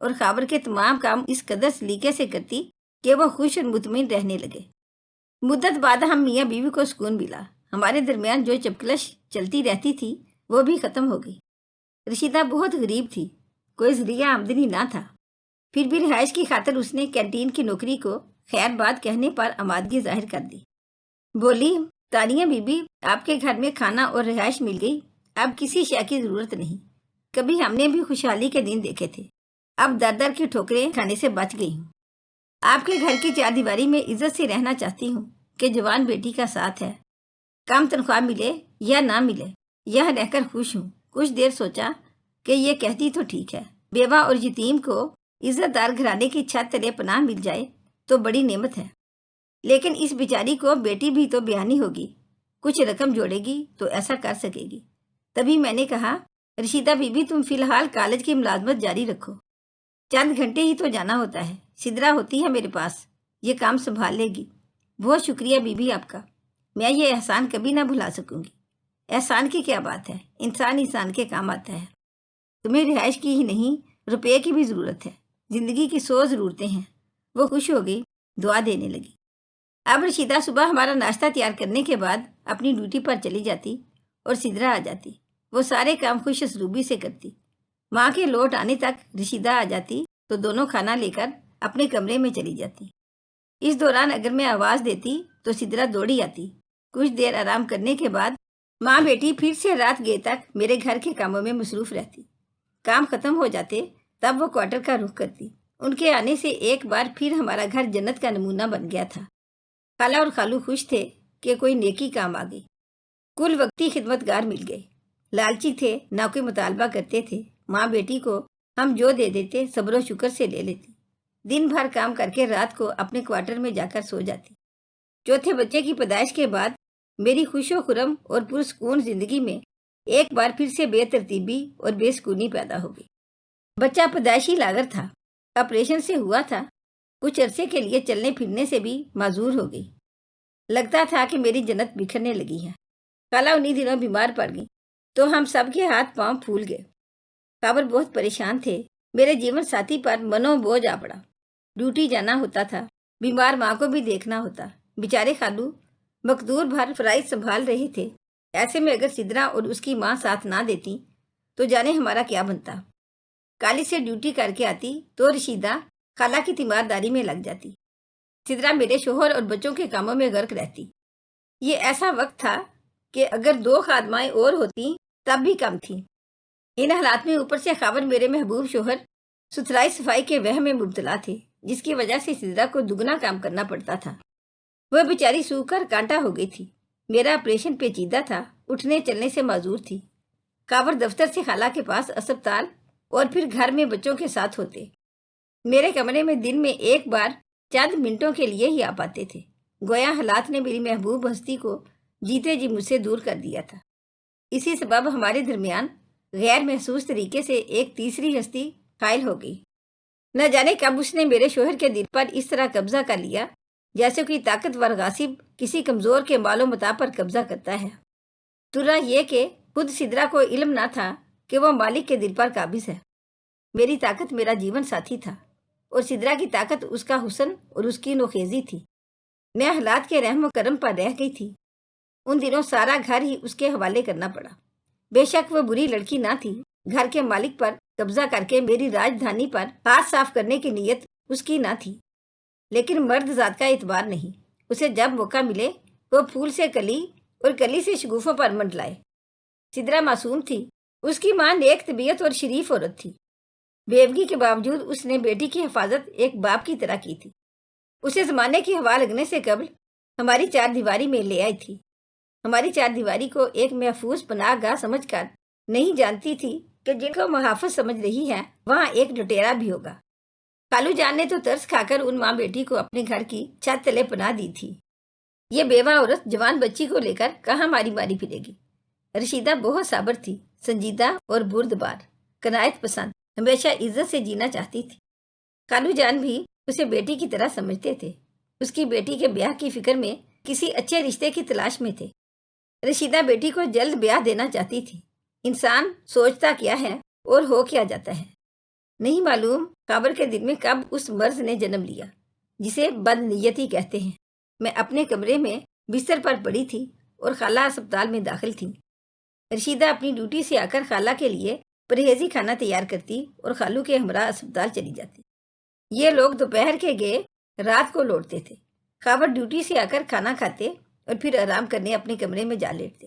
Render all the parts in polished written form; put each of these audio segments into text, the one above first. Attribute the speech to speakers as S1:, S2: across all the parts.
S1: اور خاور کے تمام کام اس قدر سلیقے سے کرتی کہ وہ خوش اور مطمئن رہنے لگے۔ مدت بعد ہم میاں بیوی کو سکون ملا۔ ہمارے درمیان جو چپکلش چلتی رہتی تھی وہ بھی ختم ہو گئی۔ رشیدہ بہت غریب تھی، کوئی ذریعہ آمدنی نہ تھا، پھر بھی رہائش کی خاطر اس نے کینٹین کی نوکری کو خیر بات کہنے پر آمادگی ظاہر کر دی۔ بولی، تانیہ بی بی، آپ کے گھر میں کھانا اور رہائش مل گئی، اب کسی شے کی ضرورت نہیں۔ کبھی ہم نے بھی خوشحالی کے دن دیکھے تھے، اب در در کی ٹھوکریں کھانے سے بچ گئی ہوں۔ آپ کے گھر کی چار دیواری میں عزت سے رہنا چاہتی ہوں کہ جوان بیٹی کا ساتھ ہے، کم تنخواہ ملے یا نہ ملے، یہاں رہ کر خوش ہوں۔ کچھ دیر سوچا کہ یہ کہتی تو ٹھیک ہے، بیوہ اور یتیم کو عزت دار گھرانے کی چھت تلے پناہ مل جائے تو بڑی نعمت ہے، لیکن اس بیچاری کو بیٹی بھی تو بیانی ہوگی، کچھ رقم جوڑے گی تو ایسا کر سکے گی۔ تبھی میں نے کہا، رشیدہ بی بی، تم فی الحال کالج کی ملازمت جاری رکھو، چند گھنٹے ہی تو جانا ہوتا ہے، سدرا ہوتی ہے میرے پاس، یہ کام سنبھال لے گی۔ بہت شکریہ بی بی آپ کا، میں یہ احسان کبھی نہ بھلا سکوں گی۔ احسان کی کیا بات ہے، انسان کے کام آتا ہے۔ تمہیں رہائش کی ہی نہیں، روپے کی بھی ضرورت ہے، زندگی کی 100 ضرورتیں ہیں۔ وہ خوش ہو گئی، دعا دینے لگی۔ اب رشیدہ صبح ہمارا ناشتہ تیار کرنے کے بعد اپنی ڈیوٹی پر چلی جاتی اور سدرا آ جاتی۔ وہ سارے کام خوش اسلوبی سے کرتی۔ ماں کے لوٹ آنے تک رشیدہ آ جاتی تو دونوں کھانا لے کر اپنے کمرے میں چلی جاتی۔ اس دوران اگر میں آواز دیتی تو سدرا دوڑی آتی۔ کچھ دیر آرام کرنے کے بعد ماں بیٹی پھر سے رات گئے تک میرے گھر کے کاموں میں مصروف رہتی۔ کام ختم ہو جاتے تب وہ کوارٹر کا رخ کرتی۔ ان کے آنے سے ایک بار پھر ہمارا گھر جنت کا نمونہ بن گیا تھا۔ خالہ اور خالو خوش تھے کہ کوئی نیکی کام آ گئی۔ کل وقتی خدمتگار مل گئے، لالچی تھے، نہ کوئی مطالبہ کرتے تھے۔ ماں بیٹی کو ہم جو دے دیتے صبر و شکر سے لے لیتی۔ دن بھر کام کر کے رات کو اپنے کوارٹر میں جا کر سو جاتی۔ چوتھے بچے کی پیدائش کے بعد میری خوش و خرم اور پرسکون زندگی میں ایک بار پھر سے بے ترتیبی اور بے سکونی پیدا ہو گئی۔ بچہ پیدائشی لاغر تھا، آپریشن سے ہوا تھا، کچھ عرصے کے لیے چلنے پھرنے سے بھی معذور ہو گئی۔ لگتا تھا کہ میری جنت بکھرنے لگی ہے۔ خالہ انہی دنوں بیمار پڑ گئی تو ہم سب کے ہاتھ پاؤں پھول گئے۔ خاور بہت پریشان تھے، میرے جیون ساتھی پر منو بوجھ آ پڑا۔ ڈیوٹی جانا ہوتا تھا، بیمار ماں کو بھی دیکھنا ہوتا، بیچارے خالو مقدور بھر فرائض سنبھال رہے تھے۔ ایسے میں اگر سدرا اور اس کی ماں ساتھ نہ دیتی تو جانے ہمارا کیا بنتا۔ کالج سے ڈیوٹی کر کے آتی تو رشیدہ خالہ کی تیمارداری میں لگ جاتی، سدرا میرے شوہر اور بچوں کے کاموں میں غرق رہتی۔ یہ ایسا وقت تھا کہ اگر 2 خادمائیں اور ہوتی تب بھی کم تھیں۔ ان حالات میں اوپر سے خاور میرے محبوب شوہر ستھرائی صفائی کے وہم میں مبتلا تھے، جس کی وجہ سے سدرا کو دگنا کام کرنا پڑتا تھا۔ وہ بیچاری سوکھ کر کانٹا ہو گئی تھی۔ میرا آپریشن پیچیدہ تھا، اٹھنے چلنے سے معذور تھی۔ خاور دفتر سے خالہ کے پاس اسپتال اور پھر گھر میں بچوں کے ساتھ ہوتے۔ میرے کمرے میں دن میں ایک بار چند منٹوں کے لیے ہی آ پاتے تھے، گویا حالات نے میری محبوب ہستی کو جیتے جی مجھ سے دور کر دیا تھا۔ اسی سبب ہمارے درمیان غیر محسوس طریقے سے ایک تیسری ہستی قائل ہو گئی۔ نہ جانے کب اس نے میرے شوہر کے دل پر اس طرح قبضہ کر لیا جیسے کوئی طاقتور غاصب کسی کمزور کے مال و متاع پر قبضہ کرتا ہے۔ ترا یہ کہ خود سدرا کو علم نہ تھا کہ وہ مالک کے دل پر قابض ہے۔ میری طاقت میرا جیون ساتھی تھا اور سدرا کی طاقت اس کا حسن اور اس کی نوخیزی تھی۔ میں حالات کے رحم و کرم پر رہ گئی تھی۔ ان دنوں سارا گھر ہی اس کے حوالے کرنا پڑا۔ بے شک وہ بری لڑکی نہ تھی، گھر کے مالک پر قبضہ کر کے میری راجدھانی پر ہاتھ صاف کرنے کی نیت اس کی نہ تھی، لیکن مرد ذات کا اعتبار نہیں، اسے جب موقع ملے وہ پھول سے کلی اور کلی سے شگوفوں پر منڈلائے۔ سدرا معصوم تھی، اس کی ماں نیک طبیعت اور شریف عورت تھی۔ بیوگی کے باوجود اس نے بیٹی کی حفاظت ایک باپ کی طرح کی تھی۔ اسے زمانے کی ہوا لگنے سے قبل ہماری چار دیواری میں لے آئی تھی۔ ہماری چار دیواری کو ایک محفوظ پناہ گاہ سمجھ کر نہیں جانتی تھی کہ جن کو محافظ سمجھ رہی ہے وہاں ایک لٹیرا بھی ہوگا۔ خالو جان نے تو ترس کھا کر ان ماں بیٹی کو اپنے گھر کی چھت تلے پناہ دی تھی۔ یہ بیوہ عورت جوان بچی کو لے کر کہاں ماری ماری پھرے گی۔ رشیدہ بہت صابر تھی، سنجیدہ اور بردبار، قناعت پسند، ہمیشہ عزت سے جینا چاہتی تھی۔ خالو جان بھی اسے بیٹی کی طرح سمجھتے تھے، اس کی بیٹی کے بیاہ کی فکر میں کسی اچھے رشتے کی تلاش میں تھے۔ رشیدہ بیٹی کو جلد بیاہ دینا چاہتی تھی۔ انسان سوچتا کیا ہے اور ہو کیا جاتا ہے۔ نہیں معلوم خابر کے دل میں کب اس مرض نے جنم لیا جسے بد نیتی کہتے ہیں۔ میں اپنے کمرے میں بستر پر پڑی تھی اور خالہ اسپتال میں داخل تھی۔ رشیدہ اپنی ڈیوٹی سے آ کر خالہ کے لیے پرہیزی کھانا تیار کرتی اور خالو کے ہمراہ اسپتال چلی جاتی۔ یہ لوگ دوپہر کے گئے رات کو لوٹتے تھے۔ خاور ڈیوٹی سے آ کر کھانا کھاتے اور پھر آرام کرنے اپنے کمرے میں جا لیٹتے۔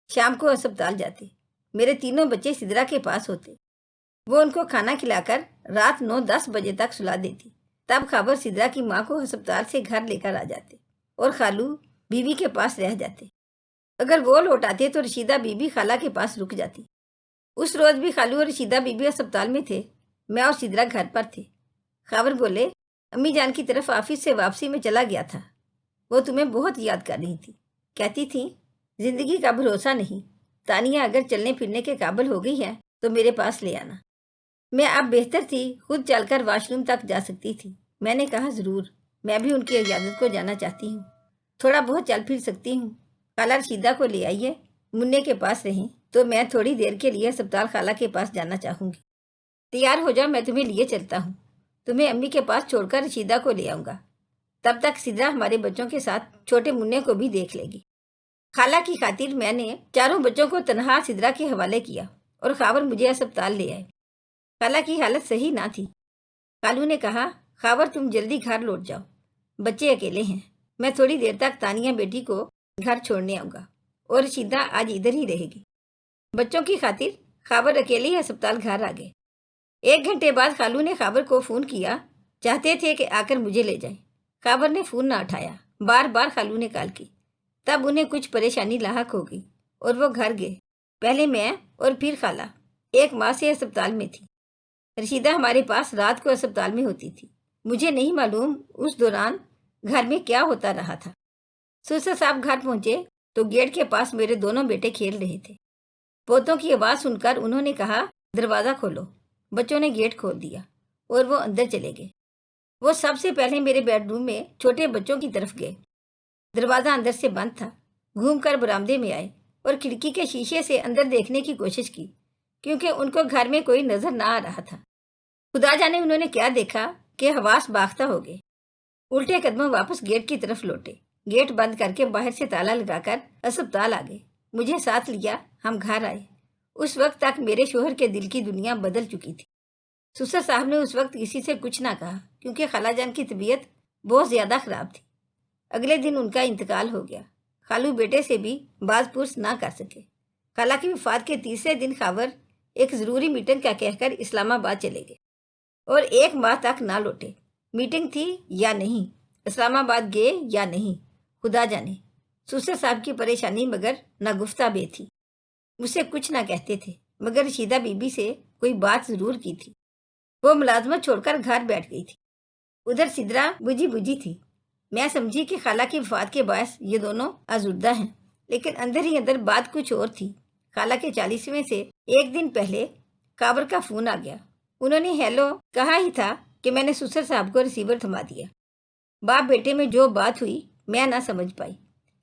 S1: شام کو اسپتال جاتے۔ میرے تینوں بچے سدرا کے پاس ہوتے۔ وہ ان کو کھانا کھلا کر رات 9-10 بجے تک سلا دیتی۔ تب خابر سدرا کی ماں کو اسپتال سے گھر لے کر آ جاتے اور خالو بیوی کے پاس رہ جاتے۔ اگر وہ لوٹ آتے تو رشیدہ بیوی خالہ کے پاس رک جاتی۔ اس روز بھی خالو اور رشیدہ بیوی اسپتال میں تھے، میں اور سدرا گھر پر تھے۔ خاور بولے، امی جان کی طرف آفس سے واپسی میں چلا گیا تھا، وہ تمہیں بہت یاد کر رہی تھی، کہتی تھی زندگی کا بھروسہ نہیں، تانیہ اگر چلنے پھرنے کے قابل ہو گئی ہے تو میرے پاس لے آنا۔ میں اب بہتر تھی، خود چل کر واش روم تک جا سکتی تھی۔ میں نے کہا ضرور، میں بھی ان کی عیادت کو جانا چاہتی ہوں، تھوڑا بہت چل پھر سکتی ہوں۔ خالہ رشیدہ کو لے آئیے، منع کے پاس رہیں تو میں تھوڑی دیر کے لیے اسپتال خالہ کے پاس جانا چاہوں گی۔ تیار ہو جاؤ، میں تمہیں لیے چلتا ہوں، تمہیں امی کے پاس چھوڑ کر رشیدہ کو لے آؤں گا، تب تک سدرا ہمارے بچوں کے ساتھ چھوٹے منع کو بھی دیکھ لے گی۔ خالہ کی خاطر میں نے چاروں بچوں کو تنہا سدرا کے حوالے کیا اور خاور مجھے اسپتال لے آئے۔ خالہ کی حالت صحیح نہ تھی۔ خالو نے کہا، خاور تم جلدی گھر لوٹ جاؤ، بچے اکیلے ہیں، میں تھوڑی دیر تک تانیہ بیٹی کو گھر چھوڑنے آؤں گا اور رشیدہ آج ادھر ہی رہے گی۔ بچوں کی خاطر خاور اکیلے ہی اسپتال گھر آ گئے۔ 1 گھنٹے بعد خالو نے خاور کو فون کیا، چاہتے تھے کہ آ کر مجھے لے جائیں۔ خاور نے فون نہ اٹھایا، بار بار خالو نے کال کی۔ تب انہیں کچھ پریشانی لاحق ہو گئی اور وہ گھر گئے۔ پہلے میں اور پھر خالہ 1 ماہ سے اسپتال میں تھی۔ رشیدہ ہمارے پاس رات کو اسپتال میں ہوتی تھی۔ مجھے نہیں معلوم اس دوران گھر میں کیا ہوتا رہا تھا۔ سسر صاحب گھر پہنچے تو گیٹ کے پاس میرے دونوں بیٹے کھیل رہے تھے۔ پوتوں کی آواز سن کر انہوں نے کہا، دروازہ کھولو۔ بچوں نے گیٹ کھول دیا اور وہ اندر چلے گئے۔ وہ سب سے پہلے میرے بیڈ روم میں چھوٹے بچوں کی طرف گئے۔ دروازہ اندر سے بند تھا۔ گھوم کر برآمدے میں آئے اور کھڑکی کے شیشے سے اندر دیکھنے کی کوشش کی، کیونکہ ان کو گھر میں کوئی نظر نہ آ رہا تھا۔ خدا جانے انہوں نے کیا دیکھا کہ حواس باختہ ہو گئے۔ الٹے قدموں واپس گیٹ کی طرف لوٹے، گیٹ بند کر کے باہر سے تالا لگا کر اسپتال آ گئے۔ مجھے ساتھ لیا، ہم گھر آئے۔ اس وقت تک میرے شوہر کے دل کی دنیا بدل چکی تھی۔ سسر صاحب نے اس وقت کسی سے کچھ نہ کہا، کیونکہ خالہ جان کی طبیعت بہت زیادہ خراب تھی۔ اگلے دن ان کا انتقال ہو گیا۔ خالو بیٹے سے بھی باز پرس نہ کر سکے۔ خالہ کی وفات کے تیسرے دن خاور ایک ضروری میٹنگ کا کہہ کر اسلام آباد چلے گئے اور 1 ماہ تک نہ لوٹے۔ میٹنگ تھی یا نہیں، اسلام آباد گئے یا نہیں، خدا جانے۔ سسر صاحب کی پریشانی مگر ناگفتہ بے تھی۔ مجھ سے کچھ نہ کہتے تھے، مگر رشیدہ بی بی سے کوئی بات ضرور کی تھی۔ وہ ملازمت چھوڑ کر گھر بیٹھ گئی تھی۔ ادھر سدرا بجھی بجھی تھی۔ میں سمجھی کہ خالہ کی وفات کے باعث یہ دونوں آزردہ ہیں، لیکن اندر ہی اندر بات کچھ اور تھی۔ خالہ کے 40ویں سے 1 دن پہلے خاور کا فون آ گیا۔ انہوں نے ہیلو کہا ہی تھا کہ میں نے سسر صاحب کو ریسیور تھما دیا۔ باپ بیٹے میں جو بات ہوئی میں نہ سمجھ پائی،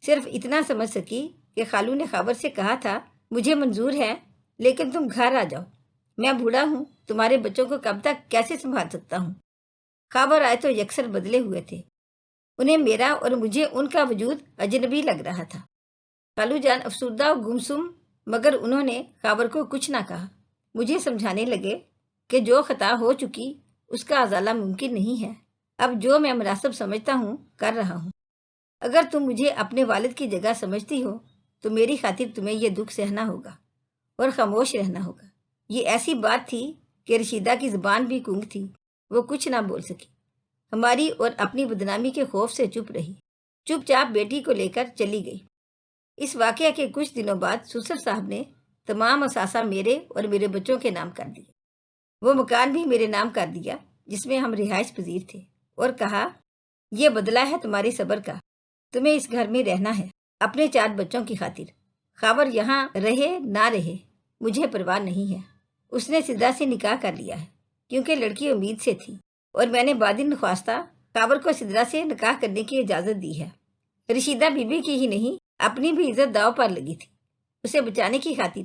S1: صرف اتنا سمجھ سکی کہ خالو نے خاور سے کہا تھا، مجھے منظور ہے لیکن تم گھر آ جاؤ، میں بوڑھا ہوں، تمہارے بچوں کو کب تک کیسے سنبھال سکتا ہوں۔ خاور آئے تو یکسر بدلے ہوئے تھے۔ انہیں میرا اور مجھے ان کا وجود اجنبی لگ رہا تھا۔ خالو جان افسردہ و گمسم، مگر انہوں نے خاور کو کچھ نہ کہا۔ مجھے سمجھانے لگے کہ جو خطا ہو چکی اس کا ازالہ ممکن نہیں ہے، اب جو میں مناسب سمجھتا ہوں کر رہا ہوں۔ اگر تم مجھے اپنے والد کی جگہ سمجھتی ہو تو میری خاطر تمہیں یہ دکھ سہنا ہوگا اور خاموش رہنا ہوگا۔ یہ ایسی بات تھی کہ رشیدہ کی زبان بھی گونگ تھی، وہ کچھ نہ بول سکی۔ ہماری اور اپنی بدنامی کے خوف سے چپ رہی، چپ چاپ بیٹی کو لے کر چلی گئی۔ اس واقعہ کے کچھ دنوں بعد سسر صاحب نے تمام اثاثہ میرے اور میرے بچوں کے نام کر دیے۔ وہ مکان بھی میرے نام کر دیا جس میں ہم رہائش پذیر تھے، اور کہا، یہ بدلہ ہے تمہارے صبر کا، تمہیں اس گھر میں رہنا ہے اپنے 4 بچوں کی خاطر۔ خاور یہاں رہے نہ رہے مجھے پرواہ نہیں ہے۔ اس نے سدرا سے نکاح کر لیا ہے، کیونکہ لڑکی امید سے تھی، اور میں نے بادن نخواستہ خاور کو سدرا سے نکاح کرنے کی اجازت دی ہے۔ رشیدہ بی بی کی ہی نہیں، اپنی بھی عزت داؤ پر لگی تھی اسے بچانے کی خاطر،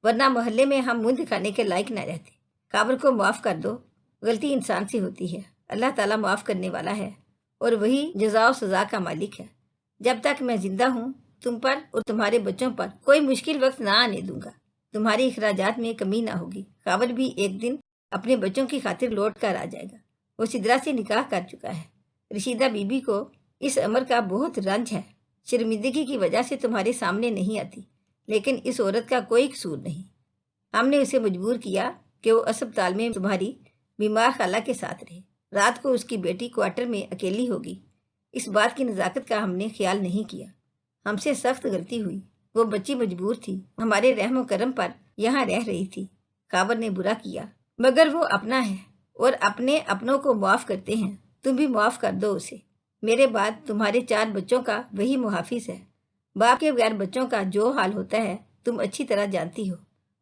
S1: ورنہ محلے میں ہم منہ دکھانے کے لائق نہ رہتے۔ خاور کو معاف کر دو، غلطی انسان سے ہوتی ہے، اللہ تعالیٰ معاف کرنے والا ہے اور وہی جزا و سزا کا مالک ہے۔ جب تک میں زندہ ہوں تم پر اور تمہارے بچوں پر کوئی مشکل وقت نہ آنے دوں گا، تمہارے اخراجات میں کمی نہ ہوگی۔ خاور بھی ایک دن اپنے بچوں کی خاطر لوٹ کر آ جائے گا۔ وہ سدرا سے نکاح کر چکا ہے۔ رشیدہ بی بی کو اس امر کا بہت رنج ہے، شرمندگی کی وجہ سے تمہارے سامنے نہیں آتی، لیکن اس عورت کا کوئی قصور نہیں۔ ہم نے اسے مجبور کیا کہ وہ اسپتال میں تمہاری بیمار خالہ کے ساتھ رہے۔ رات کو اس کی بیٹی کوارٹر میں اکیلی ہوگی۔ اس بات کی نزاکت کا ہم نے خیال نہیں کیا، ہم سے سخت غلطی ہوئی۔ وہ بچی مجبور تھی، ہمارے رحم و کرم پر یہاں رہ رہی تھی۔ خاور نے برا کیا، مگر وہ اپنا ہے اور اپنے اپنوں کو معاف کرتے ہیں، تم بھی معاف کر دو اسے۔ میرے بعد تمہارے 4 بچوں کا وہی محافظ ہے۔ باپ کے بغیر بچوں کا جو حال ہوتا ہے تم اچھی طرح جانتی ہو۔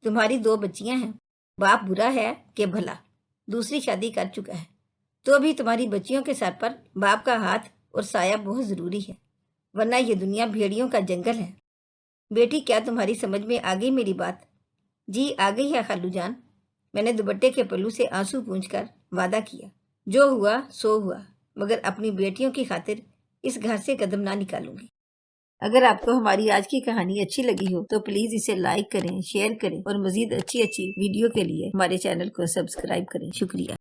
S1: تمہاری 2 بچیاں ہیں، باپ برا ہے کہ بھلا، دوسری شادی کر چکا ہے، تو بھی تمہاری بچیوں کے سر پر باپ کا ہاتھ اور سایہ بہت ضروری ہے، ورنہ یہ دنیا بھیڑیوں کا جنگل ہے۔ بیٹی کیا تمہاری سمجھ میں آ گئی میری بات؟ جی آ گئی ہے خالو جان۔ میں نے دوپٹے کے پلو سے آنسو پونچھ کر وعدہ کیا، جو ہوا سو ہوا، مگر اپنی بیٹیوں کی خاطر اس گھر سے قدم نہ نکالوں گی۔ اگر آپ کو ہماری آج کی کہانی اچھی لگی ہو تو پلیز اسے لائک کریں، شیئر کریں اور مزید اچھی ویڈیو کے لیے ہمارے چینل کو سبسکرائب کریں۔ شکریہ۔